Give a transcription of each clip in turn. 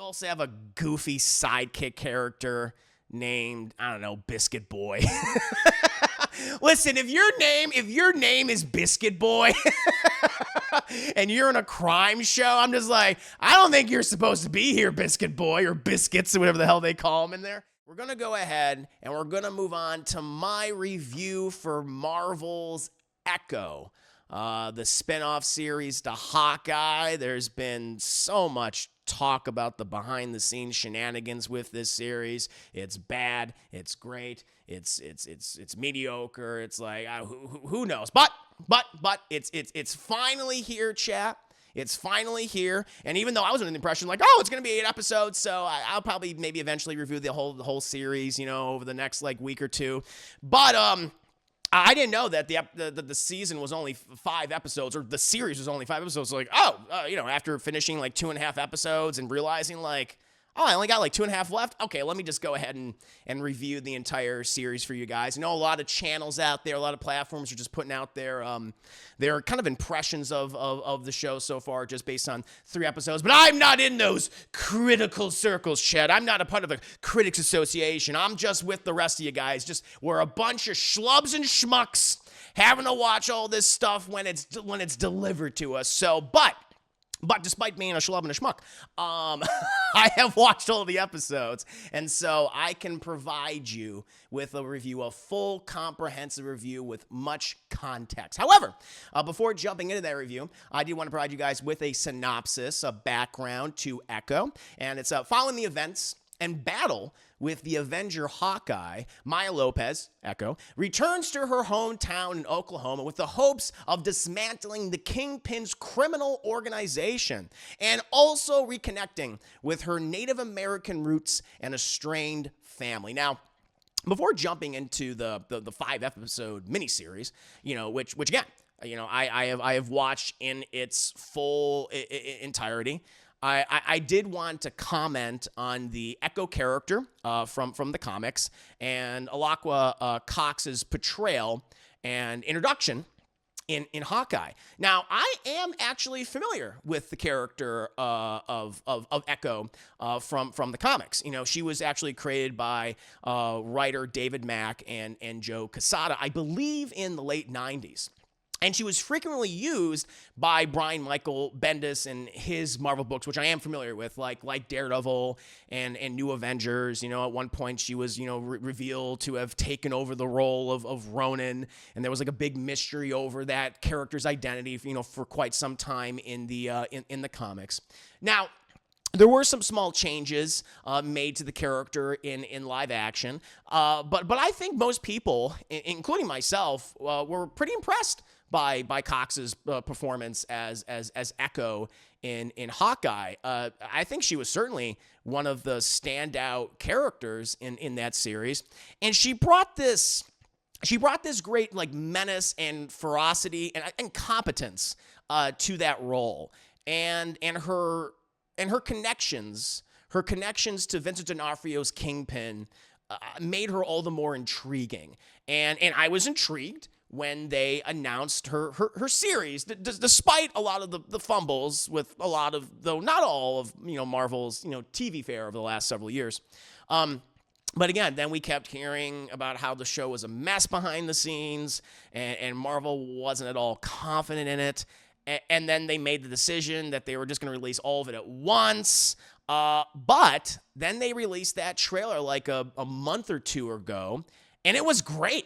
also have a goofy sidekick character named, I don't know, Biscuit Boy. Listen, if your name is Biscuit Boy and you're in a crime show, I'm just like, I don't think you're supposed to be here, Biscuit Boy, or Biscuits, or whatever the hell they call them in there. We're going to go ahead and we're going to move on to my review for Marvel's Echo, the spinoff series to Hawkeye. There's been so much talk about the behind-the-scenes shenanigans with this series. It's bad. It's great. It's mediocre. It's like who knows? But it's finally here, chat. It's finally here, and even though I was under the impression like, oh, it's gonna be 8 episodes, so I'll probably maybe eventually review the whole series, you know, over the next like week or two. But I didn't know that the season was only 5 episodes, or the series was only 5 episodes. So like, you know, after finishing like 2.5 episodes and realizing like, oh, I only got like 2.5 left. Okay, let me just go ahead and review the entire series for you guys. I know a lot of channels out there, a lot of platforms are just putting out their kind of impressions of the show so far, just based on 3 episodes. But I'm not in those critical circles, Chet. I'm not a part of a critics association. I'm just with the rest of you guys. We're a bunch of schlubs and schmucks having to watch all this stuff when it's delivered to us. So, But despite being a schlub and a schmuck, I have watched all the episodes, and so I can provide you with a review, a full, comprehensive review with much context. However, before jumping into that review, I do want to provide you guys with a synopsis, a background to Echo, and it's following the events and battle with the Avenger Hawkeye. Maya Lopez, Echo, returns to her hometown in Oklahoma with the hopes of dismantling the Kingpin's criminal organization and also reconnecting with her Native American roots and a strained family. Now, before jumping into the 5-episode miniseries, you know, which again, you know, I have watched in its full entirety. I did want to comment on the Echo character from the comics and Alaqua Cox's portrayal and introduction in Hawkeye. Now, I am actually familiar with the character of Echo from the comics. You know, she was actually created by writer David Mack and Joe Quesada, I believe, in the late 90s. And she was frequently used by Brian Michael Bendis in his Marvel books, which I am familiar with, like Daredevil and New Avengers. You know, at one point she was, you know, revealed to have taken over the role of Ronin, and there was like a big mystery over that character's identity, you know, for quite some time in the comics. Now, there were some small changes made to the character in live action, but I think most people, including myself, were pretty impressed by Cox's performance as Echo in Hawkeye. I think she was certainly one of the standout characters in that series, and she brought this great like menace and ferocity and competence to that role, and her connections to Vincent D'Onofrio's Kingpin made her all the more intriguing, and I was intrigued when they announced her series, despite a lot of the fumbles with a lot of, though not all of, you know, Marvel's, you know, TV fare over the last several years. But again, then we kept hearing about how the show was a mess behind the scenes, and Marvel wasn't at all confident in it. And then they made the decision that they were just going to release all of it at once. But then they released that trailer like a month or two ago, and it was great.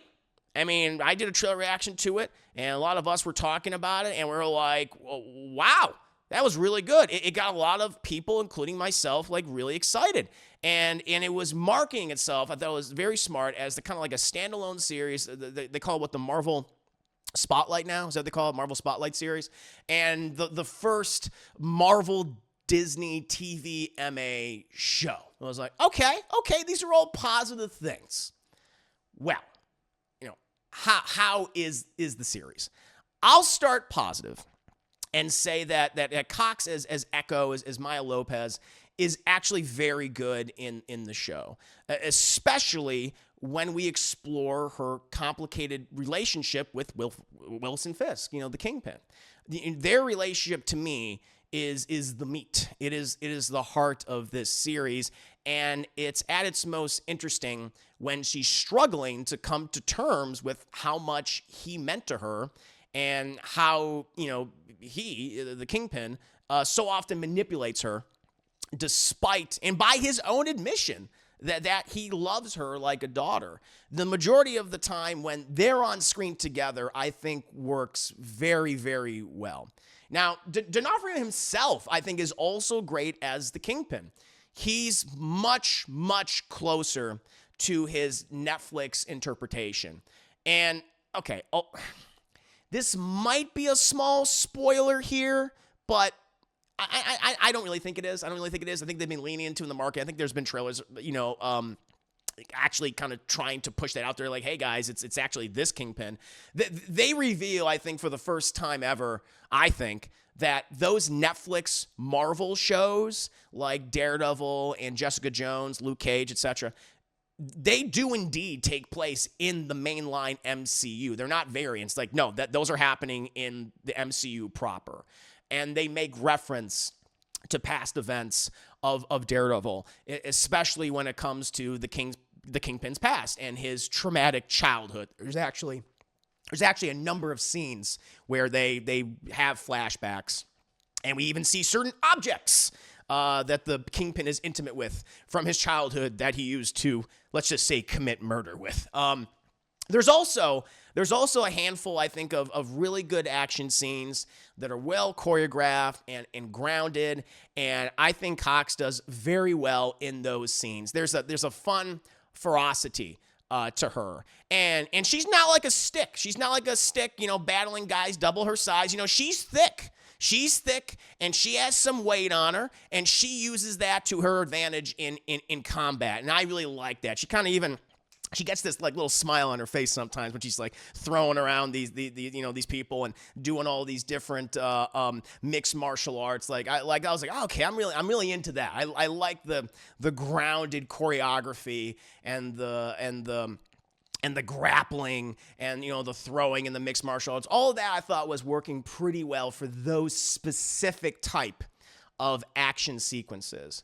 I mean, I did a trailer reaction to it, and a lot of us were talking about it, and we were like, wow, that was really good. It got a lot of people, including myself, like really excited. And it was marketing itself, I thought it was very smart, as the kind of like a standalone series. They call it what, the Marvel Spotlight now? Is that what they call it? Marvel Spotlight series? And the first Marvel Disney TV MA show. I was like, okay, these are all positive things. Well, how is the series? I'll start positive and say that Cox as Echo, as Maya Lopez, is actually very good in the show, especially when we explore her complicated relationship with Wilson Fisk, you know, the Kingpin. Their relationship, to me, is the meat. It is the heart of this series, and it's at its most interesting when she's struggling to come to terms with how much he meant to her, and how he, the Kingpin, so often manipulates her, despite and by his own admission that he loves her like a daughter. The majority of the time when they're on screen together, I think works very, very well. Now, D'Onofrio himself, I think, is also great as the Kingpin. He's much, much closer to his Netflix interpretation. And, okay, this might be a small spoiler here, but I don't really think it is. I think they've been leaning into in the market. I think there's been trailers, actually kind of trying to push that out there, like, hey guys, it's actually this Kingpin. They reveal, I think, for the first time ever, I think, that those Netflix Marvel shows like Daredevil and Jessica Jones, Luke Cage, etc., they do indeed take place in the mainline MCU. They're not variants. Like, no, those are happening in the MCU proper. And they make reference to past events of Daredevil, especially when it comes to the Kingpin's past and his traumatic childhood. There's actually a number of scenes where they have flashbacks, and we even see certain objects that the Kingpin is intimate with from his childhood that he used to, let's just say, commit murder with. There's also a handful, I think, of really good action scenes that are well choreographed and grounded, and I think Cox does very well in those scenes. There's a fun ferocity to her, and she's not like a stick. She's not like a stick, battling guys double her size. She's thick. She's thick, and she has some weight on her, and she uses that to her advantage in combat, and I really like that. She gets this like little smile on her face sometimes when she's like throwing around these people and doing all these different mixed martial arts. I was like, oh, okay, I'm really into that. I like the grounded choreography and the grappling and the throwing and the mixed martial arts. All of that I thought was working pretty well for those specific type of action sequences.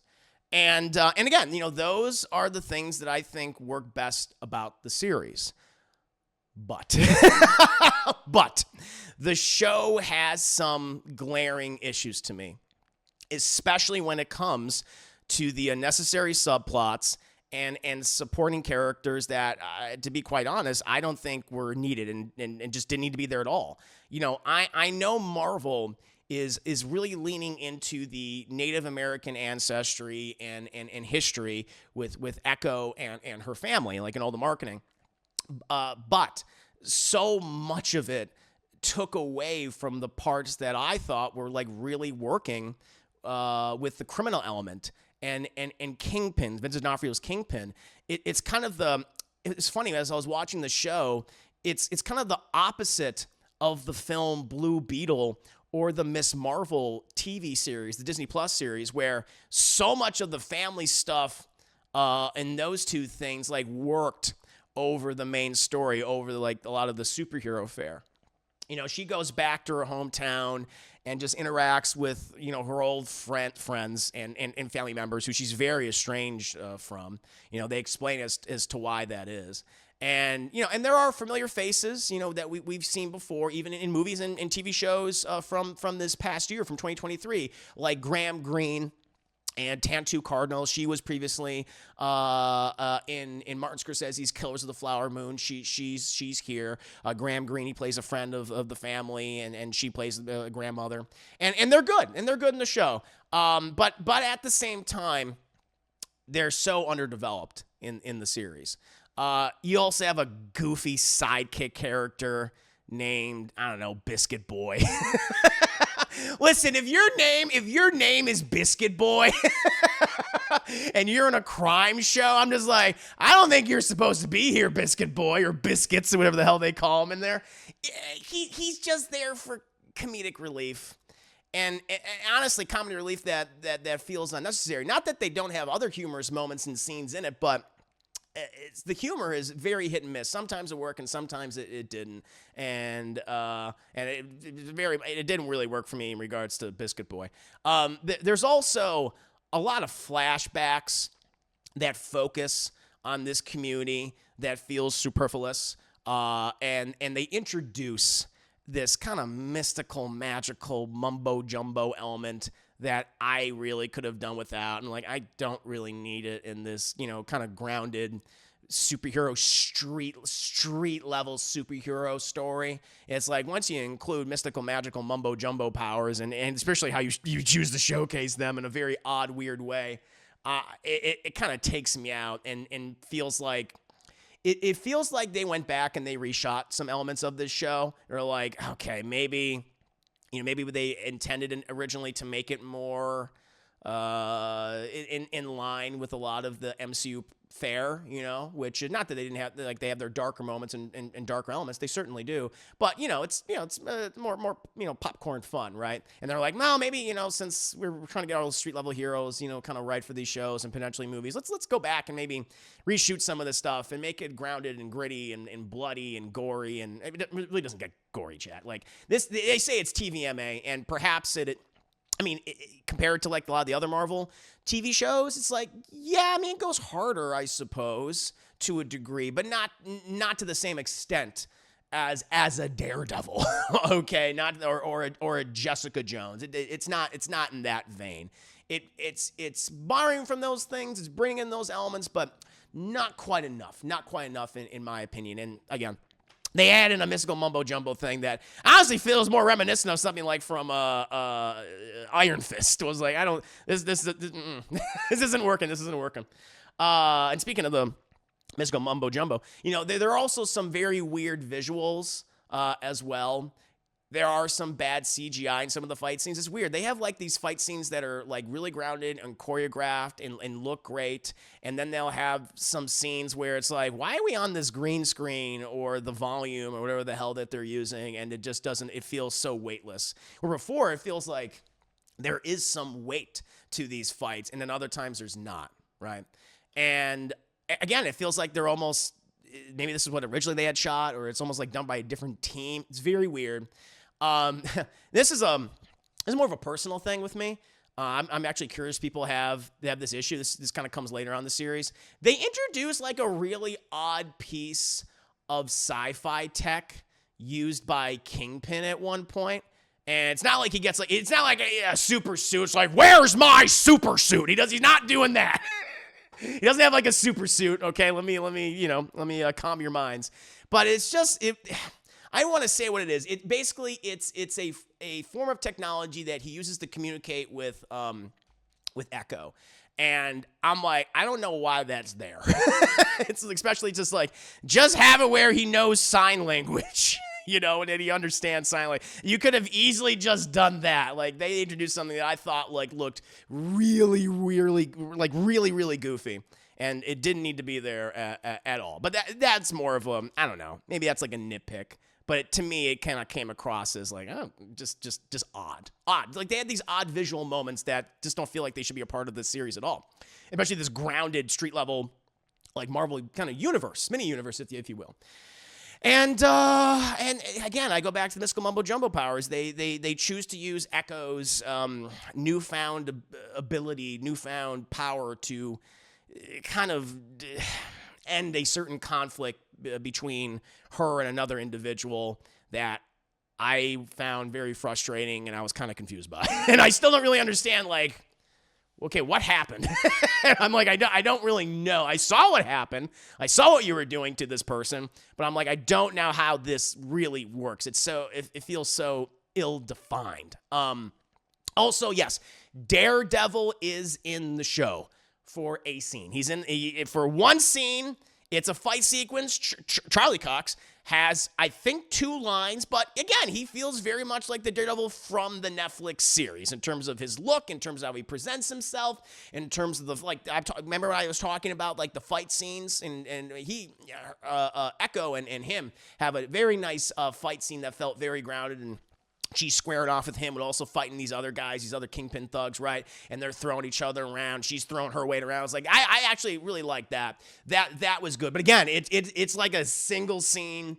And again, those are the things that I think work best about the series. But the show has some glaring issues to me, especially when it comes to the unnecessary subplots and supporting characters that, to be quite honest, I don't think were needed and just didn't need to be there at all. I know Marvel is really leaning into the Native American ancestry and history with Echo and her family, like in all the marketing. But so much of it took away from the parts that I thought were like really working with the criminal element and Kingpin, Vincent D'Onofrio's Kingpin. It's funny, as I was watching the show, it's kind of the opposite of the film Blue Beetle or the Miss Marvel TV series, the Disney Plus series, where so much of the family stuff and those two things like worked over the main story, over a lot of the superhero fare. She goes back to her hometown and just interacts with, her old friends and family members who she's very estranged from. They explain as to why that is. And, and there are familiar faces, that we've seen before, even in movies and TV shows from this past year, from 2023, like Graham Greene and Tantu Cardinal. She was previously in Martin Scorsese's Killers of the Flower Moon. She's here. Graham Greene, he plays a friend of the family, and she plays a grandmother. And they're good. And they're good in the show. But at the same time, they're so underdeveloped in the series. You also have a goofy sidekick character named, I don't know, Biscuit Boy. Listen, if your name is Biscuit Boy and you're in a crime show, I'm just like, I don't think you're supposed to be here, Biscuit Boy, or Biscuits, or whatever the hell they call him in there. He's just there for comedic relief. And honestly, comedy relief that feels unnecessary. Not that they don't have other humorous moments and scenes in it, but the humor is very hit and miss. Sometimes it worked and sometimes it didn't. And it didn't really work for me in regards to Biscuit Boy. There's also a lot of flashbacks that focus on this community that feels superfluous. And they introduce this kind of mystical, magical mumbo jumbo element that I really could have done without. And like, I don't really need it in this, kind of grounded superhero street level superhero story. It's like, once you include mystical, magical mumbo jumbo powers and especially how you choose to showcase them in a very odd, weird way, it kind of takes me out and feels like, it feels like they went back and they reshot some elements of this show. They're like, okay, maybe they intended originally to make it more in line with a lot of the MCU fare, which not that they didn't have, like, they have their darker moments and darker elements. They certainly do. But, it's more popcorn fun, right? And they're like, well, maybe, since we're trying to get all those street level heroes, kind of right for these shows and potentially movies, let's go back and maybe reshoot some of this stuff and make it grounded and gritty and bloody and gory. And it really doesn't get gory, chat. Like this, they say it's TVMA, and perhaps compared to like a lot of the other Marvel TV shows, it's like, yeah, it goes harder, I suppose, to a degree, but not to the same extent as a Daredevil, okay, not or a Jessica Jones. It's not in that vein. It's borrowing from those things, it's bringing in those elements, but not quite enough in my opinion. And again, they add in a mystical mumbo jumbo thing that honestly feels more reminiscent of something like from Iron Fist. It was like, this isn't working. This isn't working. And speaking of the mystical mumbo jumbo, there are also some very weird visuals as well. There are some bad CGI in some of the fight scenes. It's weird. They have like these fight scenes that are like really grounded and choreographed and look great. And then they'll have some scenes where it's like, why are we on this green screen or the volume or whatever the hell that they're using? And it just doesn't, it feels so weightless. Where before it feels like there is some weight to these fights. And then other times there's not, right? And again, it feels like they're almost, maybe this is what originally they had shot, or it's almost like done by a different team. It's very weird. This is more of a personal thing with me. I'm actually curious people have this issue. This kind of comes later on in the series. They introduce like a really odd piece of sci-fi tech used by Kingpin at one point. And it's not like he gets like, it's not like a super suit. It's like, where's my super suit? He's not doing that. He doesn't have like a super suit. Okay. Let me calm your minds. But it's just, I want to say what it is. It basically it's a form of technology that he uses to communicate with Echo. And I'm like, I don't know why that's there. It's especially just have it where he knows sign language, and that he understands sign language. You could have easily just done that. Like, they introduced something that I thought like looked really, really, really goofy. And it didn't need to be there at all. But that's more of a, I don't know, maybe that's like a nitpick. But to me, it kind of came across as like, oh, just odd. Like, they had these odd visual moments that just don't feel like they should be a part of this series at all. Especially this grounded street level, like Marvel kind of universe, mini universe, if you will. And again, I go back to the mystical mumbo jumbo powers. They choose to use Echo's newfound ability, newfound power to kind of end a certain conflict between her and another individual that I found very frustrating and I was kind of confused by. And I still don't really understand, like, okay, what happened? I'm like, I don't really know. I saw what happened. I saw what you were doing to this person, but I'm like, I don't know how this really works. It feels so ill-defined. Also, yes, Daredevil is in the show for a scene. He's for one scene. It's a fight sequence. Charlie Cox has, I think, 2 lines, but again, he feels very much like the Daredevil from the Netflix series in terms of his look, in terms of how he presents himself, in terms of remember when I was talking about like the fight scenes, and Echo and him have a very nice fight scene that felt very grounded and she's squaring off with him, but also fighting these other guys, these other Kingpin thugs, right? And they're throwing each other around. She's throwing her weight around. It's like I actually really like that. That was good. But again, it's like a single scene,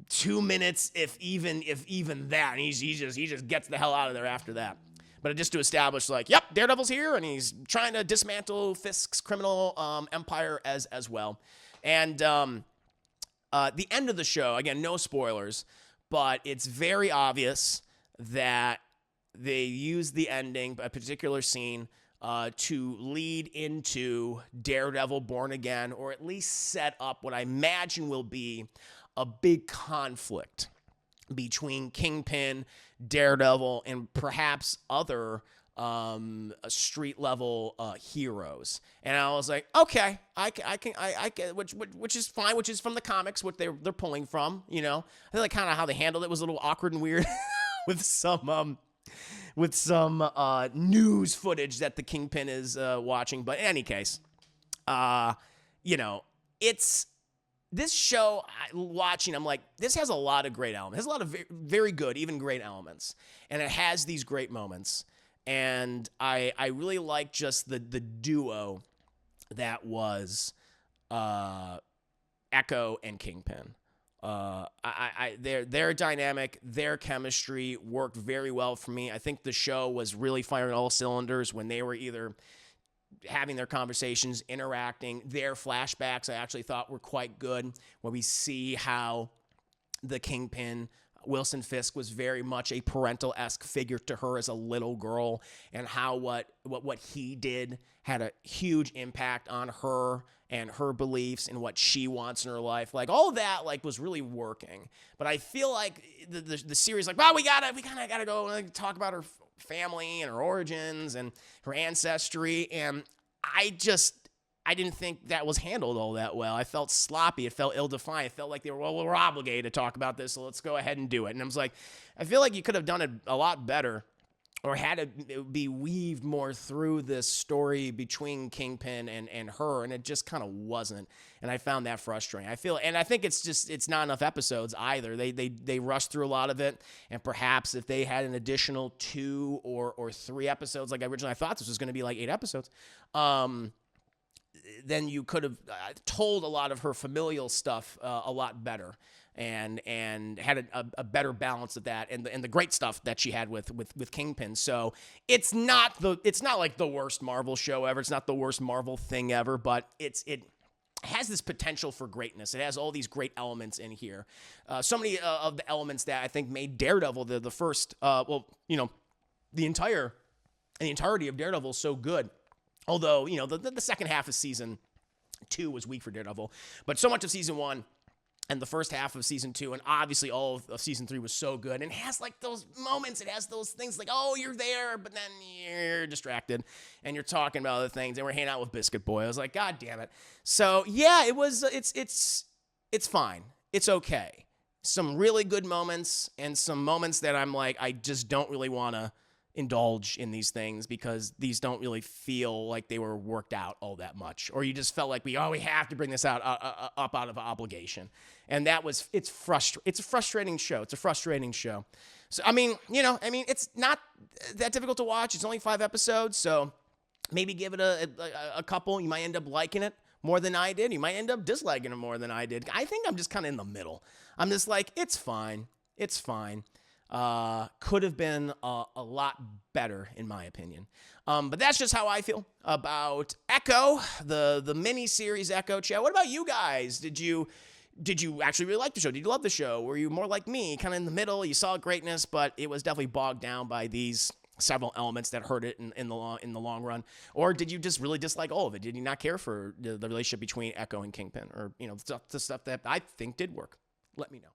2 minutes, if even that. And he just gets the hell out of there after that. But just to establish, like, yep, Daredevil's here, and he's trying to dismantle Fisk's criminal empire as well. And the end of the show, again, no spoilers, but it's very obvious that they use the ending, a particular scene, to lead into Daredevil Born Again, or at least set up what I imagine will be a big conflict between Kingpin, Daredevil, and perhaps other street-level heroes. And I was like, okay, I can, which is fine, which is from the comics, what they're pulling from, you know. I feel like kind of how they handled it was a little awkward and weird with some news footage that the Kingpin is watching. But in any case, you know, it's this show watching, I'm like, this has a lot of great elements. It has a lot of very good, even great elements. And it has these great moments. And I really like just the duo that was Echo and Kingpin. Their dynamic, their chemistry worked very well for me. I think the show was really firing all cylinders when they were either having their conversations, interacting. Their flashbacks I actually thought were quite good, where we see how the Kingpin, Wilson Fisk, was very much a parental-esque figure to her as a little girl, and how what he did had a huge impact on her and her beliefs and what she wants in her life. Like, all of that, like, was really working. But I feel like the series, like, well, we kind of gotta go and talk about her family and her origins and her ancestry, and I didn't think that was handled all that well. I felt sloppy. It felt ill-defined. It felt like they were, well, we're obligated to talk about this, so let's go ahead and do it. And I was like, I feel like you could have done it a lot better, or had it be weaved more through this story between Kingpin and her, and it just kind of wasn't. And I found that frustrating. I think it's not enough episodes either. They rushed through a lot of it, and perhaps if they had an additional 2 or 3 episodes, like I thought this was going to be like 8 episodes, then you could have told a lot of her familial stuff a lot better, and had a better balance of that, and the great stuff that she had with Kingpin. So it's not like the worst Marvel show ever. It's not the worst Marvel thing ever, but it has this potential for greatness. It has all these great elements in here. So many of the elements that I think made Daredevil the first, the entirety of Daredevil so good. Although, you know, the second half of season 2 was weak for Daredevil, but so much of season 1 and the first half of season 2, and obviously all of season 3 was so good. And it has like those moments. It has those things like, oh, you're there, but then you're distracted and you're talking about other things. And we're hanging out with Biscuit Boy. I was like, God damn it. So yeah, it's fine. It's okay. Some really good moments and some moments that I'm like, I just don't really want to indulge in these things because these don't really feel like they were worked out all that much, or you just felt like we have to bring this out up out of obligation, and it's a frustrating show. It's a frustrating show. So I mean, it's not that difficult to watch. It's only 5 episodes, so maybe give it a couple. You might end up liking it more than I did. You might end up disliking it more than I did. I think I'm just kind of in the middle. I'm just like, it's fine. Could have been a lot better, in my opinion. But that's just how I feel about Echo, the mini-series Echo. Chat. What about you guys? Did you actually really like the show? Did you love the show? Were you more like me, kind of in the middle? You saw greatness, but it was definitely bogged down by these several elements that hurt it in the long run? Or did you just really dislike all of it? Did you not care for the relationship between Echo and Kingpin? Or, the stuff that I think did work? Let me know.